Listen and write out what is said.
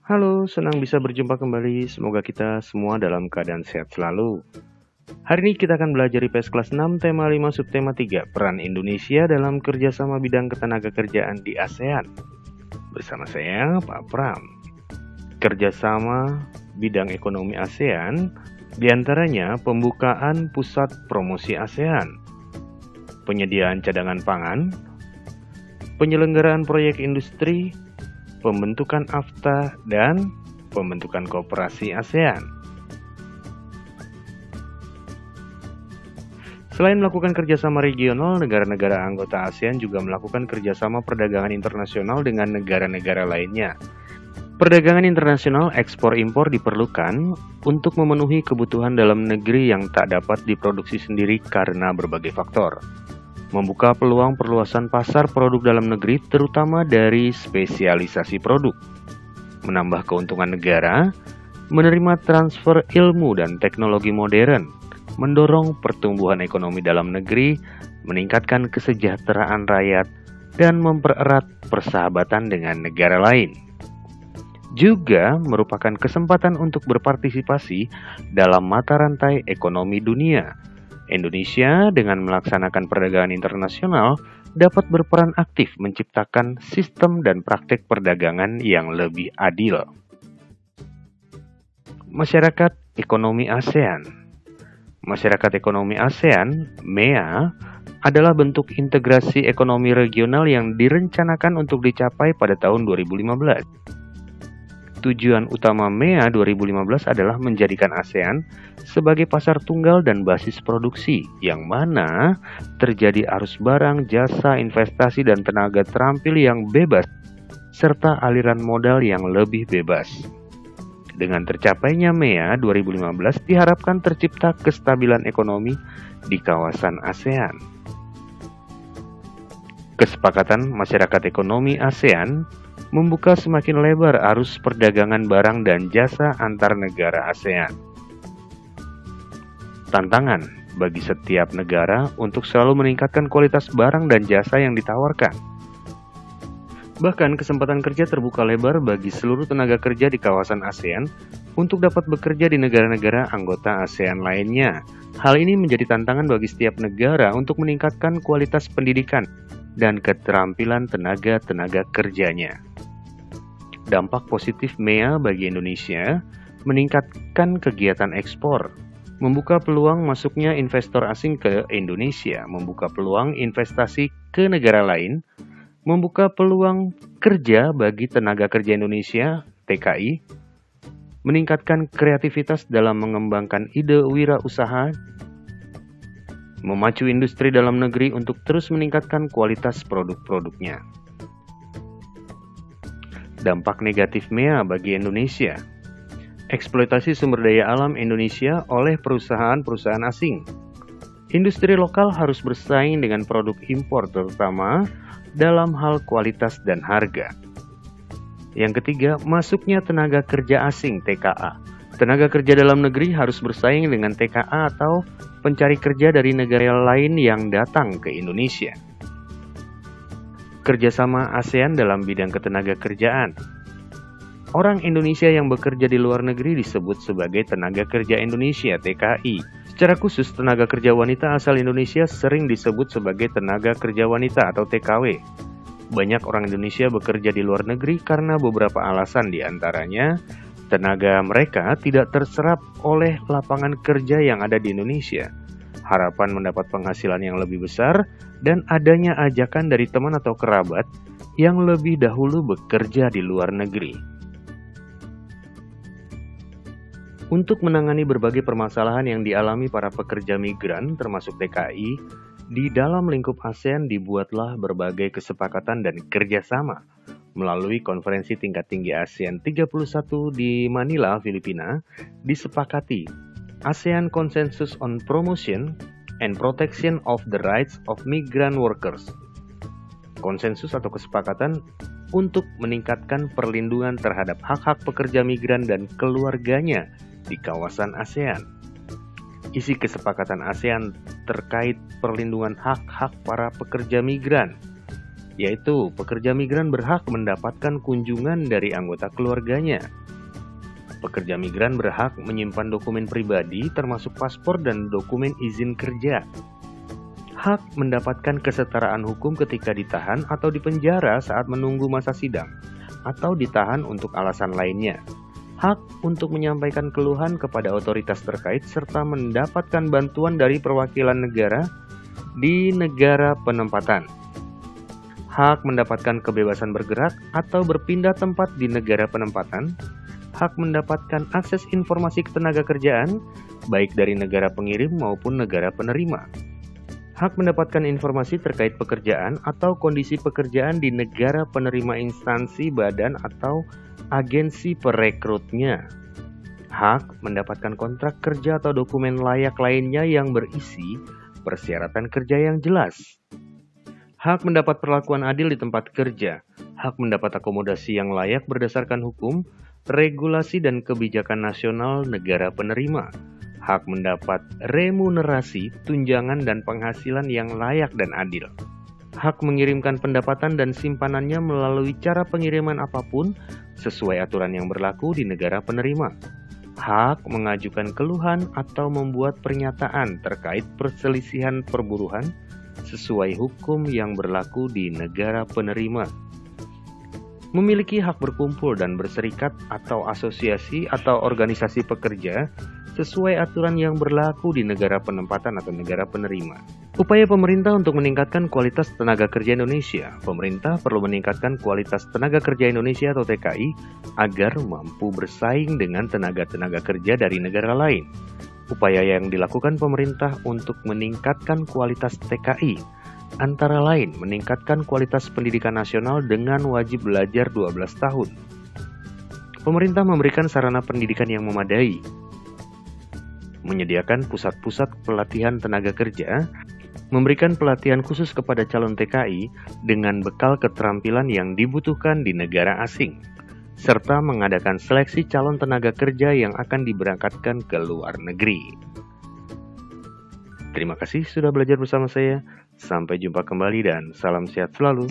Halo, senang bisa berjumpa kembali. Semoga kita semua dalam keadaan sehat selalu. Hari ini kita akan belajar IPS kelas 6, tema 5, subtema 3, peran Indonesia dalam kerjasama bidang ketenagakerjaan di ASEAN. Bersama saya, Pak Pram. Kerjasama bidang ekonomi ASEAN, diantaranya pembukaan pusat promosi ASEAN, penyediaan cadangan pangan, penyelenggaraan proyek industri, pembentukan AFTA, dan pembentukan kooperasi ASEAN. Selain melakukan kerjasama regional, negara-negara anggota ASEAN juga melakukan kerjasama perdagangan internasional dengan negara-negara lainnya. Perdagangan internasional ekspor-impor diperlukan untuk memenuhi kebutuhan dalam negeri yang tak dapat diproduksi sendiri karena berbagai faktor. Membuka peluang perluasan pasar produk dalam negeri terutama dari spesialisasi produk, menambah keuntungan negara, menerima transfer ilmu dan teknologi modern, mendorong pertumbuhan ekonomi dalam negeri, meningkatkan kesejahteraan rakyat, dan mempererat persahabatan dengan negara lain. Juga merupakan kesempatan untuk berpartisipasi dalam mata rantai ekonomi dunia. Indonesia dengan melaksanakan perdagangan internasional dapat berperan aktif menciptakan sistem dan praktek perdagangan yang lebih adil. Masyarakat Ekonomi ASEAN. Masyarakat Ekonomi ASEAN, MEA, adalah bentuk integrasi ekonomi regional yang direncanakan untuk dicapai pada tahun 2015. Tujuan utama MEA 2015 adalah menjadikan ASEAN sebagai pasar tunggal dan basis produksi, yang mana terjadi arus barang, jasa, investasi, dan tenaga terampil yang bebas, serta aliran modal yang lebih bebas. Dengan tercapainya MEA 2015, diharapkan tercipta kestabilan ekonomi di kawasan ASEAN. Kesepakatan masyarakat ekonomi ASEAN membuka semakin lebar arus perdagangan barang dan jasa antar negara ASEAN. Tantangan bagi setiap negara untuk selalu meningkatkan kualitas barang dan jasa yang ditawarkan. Bahkan kesempatan kerja terbuka lebar bagi seluruh tenaga kerja di kawasan ASEAN untuk dapat bekerja di negara-negara anggota ASEAN lainnya. Hal ini menjadi tantangan bagi setiap negara untuk meningkatkan kualitas pendidikan dan keterampilan tenaga kerjanya. Dampak positif MEA bagi Indonesia meningkatkan kegiatan ekspor, membuka peluang masuknya investor asing ke Indonesia, membuka peluang investasi ke negara lain, membuka peluang kerja bagi tenaga kerja Indonesia (TKI), meningkatkan kreativitas dalam mengembangkan ide wirausaha, memacu industri dalam negeri untuk terus meningkatkan kualitas produk-produknya. Dampak negatif MEA bagi Indonesia. Eksploitasi sumber daya alam Indonesia oleh perusahaan-perusahaan asing. Industri lokal harus bersaing dengan produk impor terutama dalam hal kualitas dan harga. Yang ketiga, masuknya tenaga kerja asing (TKA). Tenaga kerja dalam negeri harus bersaing dengan TKA atau pencari kerja dari negara lain yang datang ke Indonesia. Kerjasama ASEAN dalam bidang ketenaga kerjaan. Orang Indonesia yang bekerja di luar negeri disebut sebagai tenaga kerja Indonesia (TKI). Secara khusus, tenaga kerja wanita asal Indonesia sering disebut sebagai tenaga kerja wanita atau TKW. Banyak orang Indonesia bekerja di luar negeri karena beberapa alasan, diantaranya tenaga mereka tidak terserap oleh lapangan kerja yang ada di Indonesia, harapan mendapat penghasilan yang lebih besar, dan adanya ajakan dari teman atau kerabat yang lebih dahulu bekerja di luar negeri. Untuk menangani berbagai permasalahan yang dialami para pekerja migran termasuk TKI, di dalam lingkup ASEAN dibuatlah berbagai kesepakatan dan kerjasama. Melalui konferensi tingkat tinggi ASEAN 31 di Manila, Filipina, disepakati ASEAN Consensus on Promotion and Protection of the Rights of Migrant Workers. Konsensus atau kesepakatan untuk meningkatkan perlindungan terhadap hak-hak pekerja migran dan keluarganya di kawasan ASEAN. Isi kesepakatan ASEAN terkait perlindungan hak-hak para pekerja migran yaitu pekerja migran berhak mendapatkan kunjungan dari anggota keluarganya. Pekerja migran berhak menyimpan dokumen pribadi termasuk paspor dan dokumen izin kerja. Hak mendapatkan kesetaraan hukum ketika ditahan atau dipenjara saat menunggu masa sidang, atau ditahan untuk alasan lainnya. Hak untuk menyampaikan keluhan kepada otoritas terkait serta mendapatkan bantuan dari perwakilan negara di negara penempatan. Hak mendapatkan kebebasan bergerak atau berpindah tempat di negara penempatan. Hak mendapatkan akses informasi ketenaga kerjaan, baik dari negara pengirim maupun negara penerima. Hak mendapatkan informasi terkait pekerjaan atau kondisi pekerjaan di negara penerima instansi, badan, atau agensi perekrutnya. Hak mendapatkan kontrak kerja atau dokumen layak lainnya yang berisi persyaratan kerja yang jelas. Hak mendapat perlakuan adil di tempat kerja. Hak mendapat akomodasi yang layak berdasarkan hukum, regulasi dan kebijakan nasional negara penerima. Hak mendapat remunerasi, tunjangan dan penghasilan yang layak dan adil. Hak mengirimkan pendapatan dan simpanannya melalui cara pengiriman apapun sesuai aturan yang berlaku di negara penerima. Hak mengajukan keluhan atau membuat pernyataan terkait perselisihan perburuhan sesuai hukum yang berlaku di negara penerima. Memiliki hak berkumpul dan berserikat atau asosiasi atau organisasi pekerja sesuai aturan yang berlaku di negara penempatan atau negara penerima. Upaya pemerintah untuk meningkatkan kualitas tenaga kerja Indonesia. Pemerintah perlu meningkatkan kualitas tenaga kerja Indonesia atau TKI agar mampu bersaing dengan tenaga-tenaga kerja dari negara lain. Upaya yang dilakukan pemerintah untuk meningkatkan kualitas TKI antara lain meningkatkan kualitas pendidikan nasional dengan wajib belajar 12 tahun. Pemerintah memberikan sarana pendidikan yang memadai, menyediakan pusat-pusat pelatihan tenaga kerja, memberikan pelatihan khusus kepada calon TKI dengan bekal keterampilan yang dibutuhkan di negara asing, serta mengadakan seleksi calon tenaga kerja yang akan diberangkatkan ke luar negeri. Terima kasih sudah belajar bersama saya. Sampai jumpa kembali dan salam sehat selalu.